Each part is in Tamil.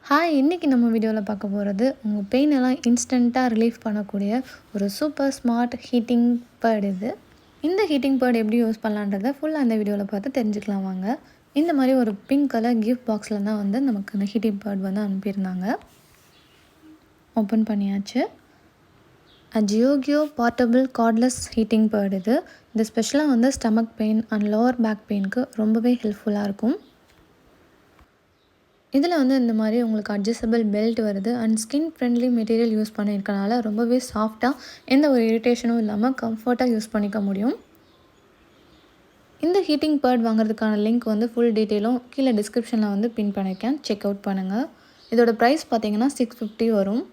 ஹாய், இன்றைக்கி நம்ம வீடியோவில் பார்க்க போகிறது உங்கள் பெயின் எல்லாம் இன்ஸ்டண்ட்டாக ரிலீஃப் பண்ணக்கூடிய ஒரு சூப்பர் ஸ்மார்ட் ஹீட்டிங் பேட் இது. இந்த ஹீட்டிங் பேட் எப்படி யூஸ் பண்ணலான்றதை ஃபுல்லாக அந்த வீடியோவில் பார்த்து தெரிஞ்சுக்கலாம் வாங்க. இந்த மாதிரி ஒரு பிங்க் கலர் கிஃப்ட் பாக்ஸில் தான் வந்து நமக்கு இந்த ஹீட்டிங் பேட் வந்து அனுப்பியிருந்தாங்க. ஓப்பன் பண்ணியாச்சு. ஜியோகியோ போர்ட்டபிள் கார்ட்லெஸ் ஹீட்டிங் பேட் இது. இது ஸ்பெஷலாக வந்து stomach pain and lower back பெயினுக்கு ரொம்பவே ஹெல்ப்ஃபுல்லாக இருக்கும். இதில் வந்து இந்த மாதிரி உங்களுக்கு அட்ஜஸ்டபிள் பெல்ட் வருது and skin friendly material use பண்ணியிருக்கனால ரொம்பவே சாஃப்டாக எந்த ஒரு இரிட்டேஷனும் இல்லாமல் கம்ஃபர்ட்டாக யூஸ் பண்ணிக்க முடியும். இந்த ஹீட்டிங் பேட் வாங்குறதுக்கான லிங்க் வந்து ஃபுல் டீட்டெயிலும் கீழே டிஸ்கிரிப்ஷனில் வந்து பின் பண்ணியிருக்கேன், செக் அவுட் பண்ணுங்கள். இதோட ப்ரைஸ் பார்த்தீங்கன்னா $650 வரும்.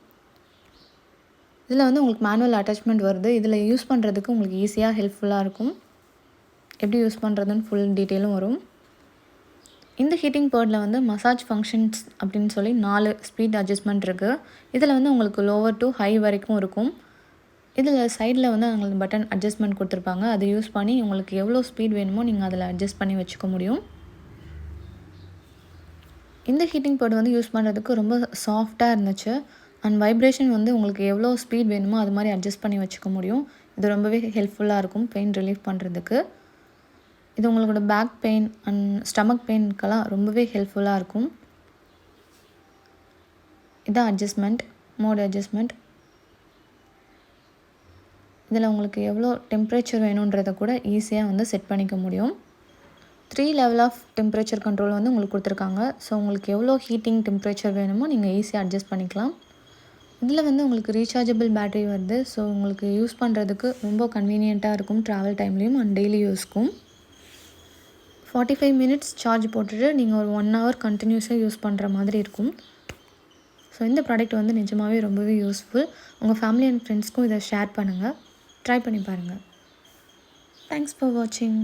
இதில் வந்து உங்களுக்கு மேனுவல் அட்டாச்மெண்ட் வருது. இதில் யூஸ் பண்ணுறதுக்கு உங்களுக்கு ஈஸியாக ஹெல்ப்ஃபுல்லாக இருக்கும். எப்படி யூஸ் பண்ணுறதுன்னு ஃபுல் டீட்டெயிலும் வரும். இந்த ஹீட்டிங் பேடில் வந்து மசாஜ் ஃபங்க்ஷன்ஸ் அப்படின்னு சொல்லி 4 ஸ்பீட் அட்ஜஸ்ட்மெண்ட் இருக்குது. இதில் வந்து உங்களுக்கு லோவர் டு ஹை வரைக்கும் இருக்கும். இதில் சைடில் வந்து உங்களுக்கு பட்டன் அட்ஜஸ்ட்மெண்ட் கொடுத்துருப்பாங்க. அதை யூஸ் பண்ணி உங்களுக்கு எவ்வளோ ஸ்பீட் வேணுமோ நீங்கள் அதில் அட்ஜஸ்ட் பண்ணி வச்சுக்க முடியும். இந்த ஹீட்டிங் பேட் வந்து யூஸ் பண்ணுறதுக்கு ரொம்ப சாஃப்டாக இருந்துச்சு அண்ட் வைப்ரேஷன் வந்து உங்களுக்கு எவ்வளோ ஸ்பீட் வேணுமோ அது மாதிரி அட்ஜஸ்ட் பண்ணி வச்சுக்க முடியும். இது ரொம்பவே ஹெல்ப்ஃபுல்லாக இருக்கும் பெயின் ரிலீஃப் பண்ணுறதுக்கு. இது உங்களோட பேக் பெயின் அண்ட் ஸ்டமக் பெயினுக்கெல்லாம் ரொம்பவே ஹெல்ப்ஃபுல்லாக இருக்கும். இதான் அட்ஜஸ்ட்மெண்ட், மோட் அட்ஜஸ்ட்மெண்ட். இதில் உங்களுக்கு எவ்வளோ டெம்பரேச்சர் வேணுன்றதை கூட ஈஸியாக வந்து செட் பண்ணிக்க முடியும். 3 லெவல் ஆஃப் டெம்பரேச்சர் கண்ட்ரோல் வந்து உங்களுக்கு கொடுத்துருக்காங்க. ஸோ உங்களுக்கு எவ்வளோ ஹீட்டிங் டெம்பரேச்சர் வேணுமோ நீங்கள் ஈஸியாக அட்ஜஸ்ட் பண்ணிக்கலாம். இதில் வந்து உங்களுக்கு ரீசார்ஜபிள் பேட்டரி வருது. ஸோ உங்களுக்கு யூஸ் பண்ணுறதுக்கு ரொம்ப கன்வீனியண்ட்டாக இருக்கும் ட்ராவல் டைம்லேயும் அண்ட் டெய்லி யூஸ்க்கும். 45 மினிட்ஸ் சார்ஜ் போட்டுட்டு நீங்கள் ஒரு 1 ஹவர் கண்டினியூஸாக யூஸ் பண்ணுற மாதிரி இருக்கும். ஸோ இந்த ப்ராடக்ட் வந்து நிஜமாகவே ரொம்பவே யூஸ்ஃபுல். உங்கள் ஃபேமிலி அண்ட் ஃப்ரெண்ட்ஸ்க்கும் இதை ஷேர் பண்ணுங்கள், ட்ரை பண்ணி பாருங்கள். தேங்க்ஸ் ஃபார் வாட்சிங்.